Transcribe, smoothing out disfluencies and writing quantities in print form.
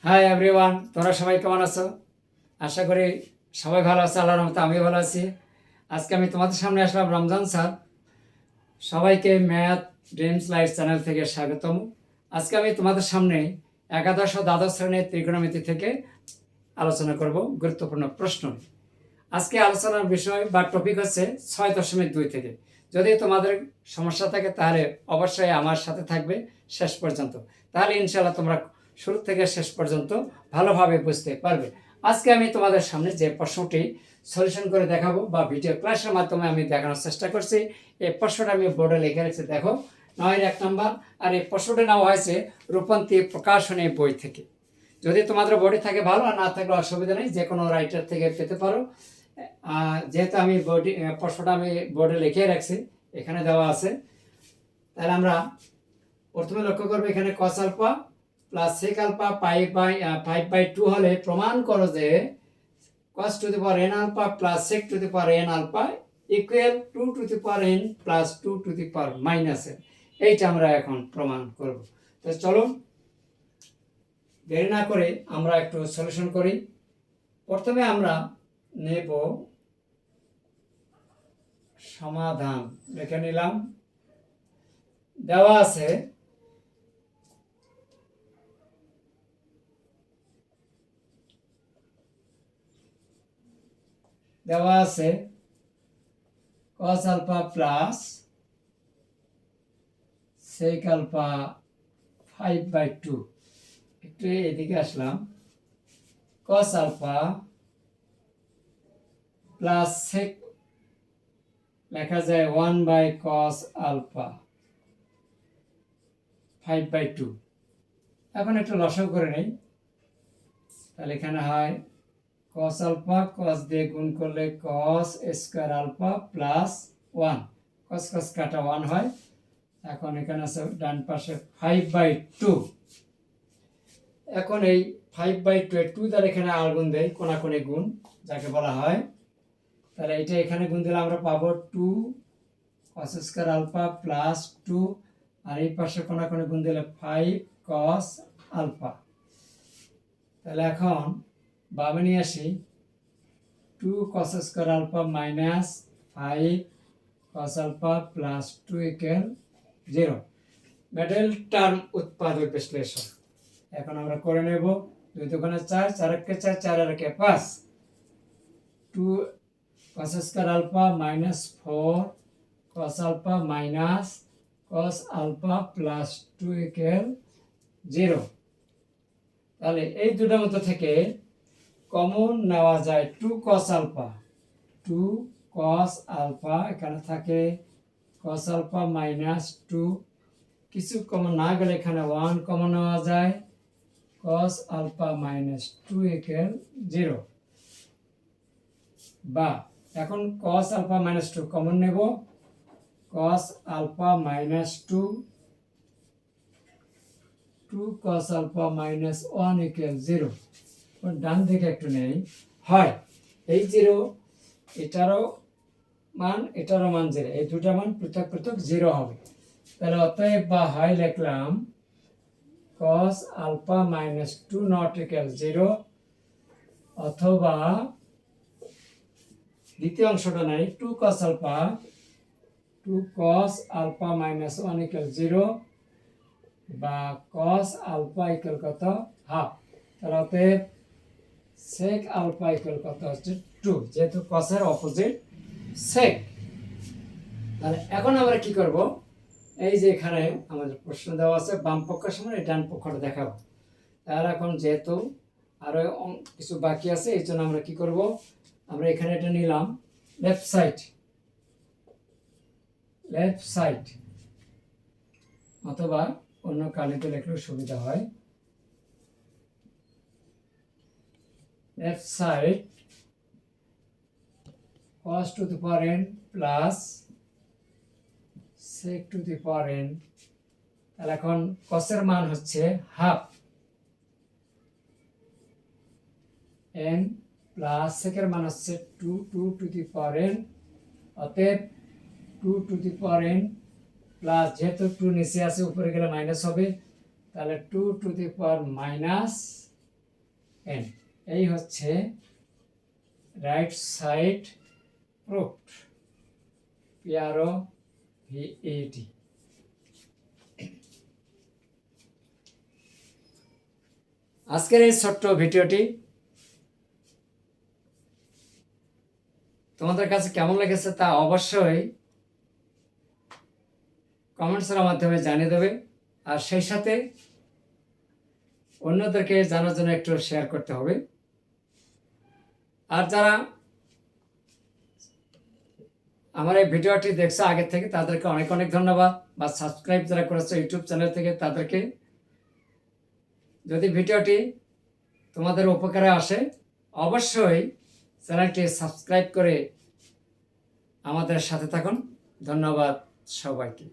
Hi everyone, তোমরা সবাই কেমন আছো? আশা করি সবাই ভালো আছে। আল্লাহর রহমতে আমিও ভালো আছি। আজকে আমি তোমাদের সামনে আসলাম রমজান স্যার। সবাইকে ম্যাথ ড্রিমস লাইট চ্যানেল থেকে স্বাগতম। আজকে আমি তোমাদের সামনে একাদশ ও দ্বাদশ শ্রেণীর ত্রিকোণমিতি থেকে আলোচনা করব গুরুত্বপূর্ণ প্রশ্ন। আজকে আলোচনার বিষয় বা টপিক হচ্ছে 6.2 থেকে। যদি তোমাদের সমস্যা থাকে তাহলে অবশ্যই আমার সাথে থাকবে শেষ পর্যন্ত, তাহলে ইনশাআল্লাহ তোমরা শুরু থেকে শেষ পর্যন্ত ভালোভাবে বুঝতে পারবে। আজকে আমি তোমাদের সামনে যে প্রশ্নটি সলিউশন করে দেখাবো বা ভিডিও ক্লাসের মাধ্যমে আমি দেখানোর চেষ্টা করছি, এই প্রশ্নটা আমি বোর্ডে লিখে রেখেছি, দেখো 9-1 নম্বর। আর এই প্রশ্নটি নেওয়া হয়েছে রূপান্তী প্রকাশনী বই থেকে। যদি তোমাদের বোর্ডে থাকে ভালো, আর না থাকলে অসুবিধা নেই, যে কোনো রাইটার থেকে পেতে পারো। যেহেতু আমি প্রশ্নটা আমি বোর্ডে লিখে রাখছি, এখানে দেওয়া আছে, তাহলে আমরা প্রথমে লক্ষ্য করবো এখানে cos alpha plus sec alpha 5/2 হলে প্রমাণ করো যে cos to the power n alpha plus sec to the power n alpha equal 2 to the power n plus 2 to the power minus n। এইটা আমরা এখন প্রমাণ করব। তো চলো দেরি না করে আমরা একটু সলিউশন করি। প্রথমে আমরা নেব সমাধান, লিখে নিলাম। দেওয়া আছে cos alpha plus sec alpha 5/2। একটু এদিকে আসলাম। cos আলফা প্লাস sec লেখা যায় 1/cos আলফা 5/2। এখন একটু লসাগু করে নেই, তাহলে এখানে হয় cos আলফা, cos দিয়ে গুণ করলে cos square alpha plus 1, cos cos কাটা 1 হয়। এখন এখানে আছে ডান পাশে 5/2। এখন এই 5/2 এর 2 দ্বারা এখানে আর গুণ দেয়, কোণাকুণি গুণ যাকে বলা হয়। তাহলে এটা এখানে গুণ দিলে আমরা পাবো 2 cos স্কয়ার আলফা প্লাস 2, আর এই পাশে কোণাকুণি গুণ দিলে 5 cos আলফা। তাহলে এখন বামে নিয়ে আসি, 2 cos square alpha minus 5 cos alpha plus 2 equal 0। Middle term উৎপাদক বিশ্লেষণ এখন আমরা করে নেব। 2 দুগুণে 4, 4 একে 4, 4 আর একে 5। 2 cos square alpha minus 4 cos alpha minus cos alpha plus 2 equal 0। তাহলে এই দুটোর মধ্যে থেকে কমন নেওয়া যায় 2 cos আলফা। 2 cos আলফা এখানে থাকে, cos আলফা মাইনাস 2, কিছু কমন না গেলে এখানে 1 কমন নেওয়া যায়, cos আলফা মাইনাস 2 ইকুয়াল 0। বা এখন cos আলফা মাইনাস 2 কমন নেব, cos alpha minus 2 cos alpha minus 1 equal 0। ডান দিকে একটু নেই, হয় এই 0 এটারও মান 0, এই দুটা মান পৃথক পৃথক 0 হবে। তাহলে অতএব বা হয় লিখলাম cos alpha minus 2 not equal 0, অথবা দ্বিতীয় অংশটা নাই, 2 cos আলফা মাইনাস 1 ইকুয়াল 0, বা cos আলফা ইকুয়াল কত, হাফ। তাহলে অতএব sec আলফা ইকুয়াল কত হচ্ছে 2, যেহেতু cos এর অপোজিট sec। তাহলে এখন আমরা কি করব, এই যে এখানে আমাদের প্রশ্ন দেওয়া আছে, বাম পক্ষের সমান এই ডান পক্ষটা দেখাবো। তাহলে এখন যেহেতু আরো কিছু বাকি আছে, এই জন্য আমরা কি করব, আমরা এখানে এটা নিলাম লেফট সাইড, অথবা অন্য কালিতে লিখলেও সুবিধা হয়। Left side cos to the power n plus sec to the power n। তাহলে এখন cos এর মান হচ্ছে হাফ n প্লাস sec এর মান হচ্ছে 2 টু দি পাওয়ার n। অতএব 2 to the power n plus, যেহেতু 2 নিচে আছে উপরে গেলে মাইনাস হবে, তাহলে 2 to the power minus N, এই হচ্ছে রাইট সাইড প্রুফড, PROVED। আজকের এই ছোট্ট ভিডিওটি তোমাদের কাছে কেমন লেগেছে তা অবশ্যই কমেন্টসের মাধ্যমে জানিয়ে দেবে, আর সেই সাথে অন্যদেরকে জানার জন্য একটু শেয়ার করতে হবে। আর যারা আমার এই ভিডিওটি দেখছো আগে থেকে তাদেরকে অনেক অনেক ধন্যবাদ, বা সাবস্ক্রাইব যারা করেছো ইউটিউব চ্যানেল থেকে তাদেরকে। যদি ভিডিওটি তোমাদের উপকারে আসে অবশ্যই চ্যানেলটি সাবস্ক্রাইব করে আমাদের সাথে থাকুন। ধন্যবাদ সবাইকে।